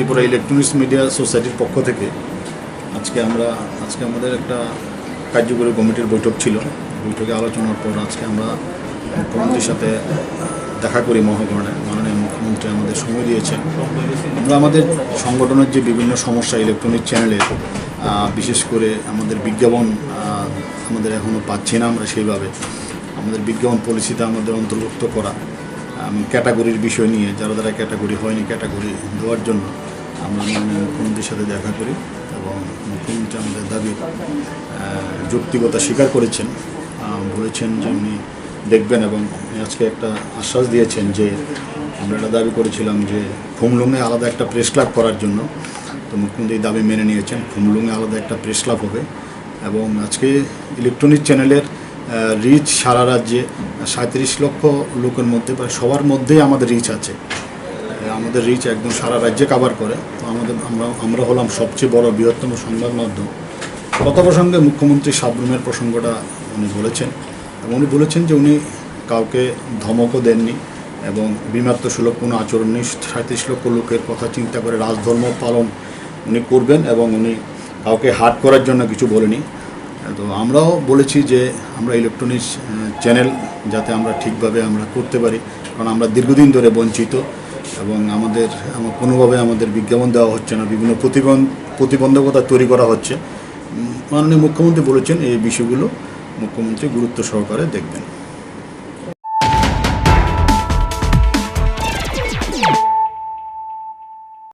Tripura electronics media সোসাইটির পক্ষ থেকে আজকে আমাদের একটা কার্যকরী কমিটির বৈঠক ছিল। বৈঠকে আলোচনার পর আজকে আমরা মুখ্যমন্ত্রীর সাথে দেখা করি মহাগণে। মাননীয় মুখ্যমন্ত্রী আমাদের সময় দিয়েছেন। আমরা আমাদের সংগঠনের যে বিভিন্ন সমস্যা ইলেকট্রনিক চ্যানেলে, বিশেষ করে আমাদের বিজ্ঞাপন আমাদের এখনও পাচ্ছি না, আমরা সেইভাবে আমাদের বিজ্ঞাপন পলিসিতে আমাদের অন্তর্ভুক্ত করা, ক্যাটাগরির বিষয় নিয়ে যারা ক্যাটাগরি হয়নি ক্যাটাগরি দেওয়ার জন্য আমরা মাননীয় মুখ্যমন্ত্রীর সাথে দেখা করি এবং মুখ্যমন্ত্রী আমাদের দাবির যৌক্তিকতা স্বীকার করেছেন, বলেছেন যে উনি দেখবেন এবং আজকে একটা আশ্বাস দিয়েছেন যে আমরা একটা দাবি করেছিলাম যে খুমলুঙে আলাদা একটা প্রেস ক্লাব করার জন্য। তো মুখ্যমন্ত্রী দাবি মেনে নিয়েছেন, খুমলুঙে আলাদা একটা প্রেস ক্লাব হবে এবং আজকে ইলেকট্রনিক চ্যানেলের রিচ সারা রাজ্যে 37 লক্ষ লোকের মধ্যে প্রায় সবার মধ্যেই আমাদের রিচ আছে। আমাদের রিচ একদম সারা রাজ্যে কাভার করে। তো আমরা হলাম সবচেয়ে বড় বৃহত্তম সংবাদ মাধ্যম। কথা প্রসঙ্গে মুখ্যমন্ত্রী সাবরুমের প্রসঙ্গটা উনি বলেছেন এবং উনি বলেছেন যে উনি কাউকে ধমকও দেননি এবং বিমাত্রসুলভ কোনো আচরণ নেই। 37 লক্ষ লোকের কথা চিন্তা করে রাজধর্ম পালন উনি করবেন এবং উনি কাউকে হার্ট করার জন্য কিছু বলেনি। তো আমরাও বলেছি যে আমরা ইলেকট্রনিক্স চ্যানেল যাতে আমরা ঠিকভাবে আমরা করতে পারি, কারণ আমরা দীর্ঘদিন ধরে বঞ্চিত এবং কোনোভাবে আমাদের বিজ্ঞাপন দেওয়া হচ্ছে না, বিভিন্ন প্রতিবন্ধকতা তৈরি করা হচ্ছে। মাননীয় মুখ্যমন্ত্রী বলেছেন এই বিষয়গুলো মুখ্যমন্ত্রী গুরুত্ব সহকারে দেখবেন।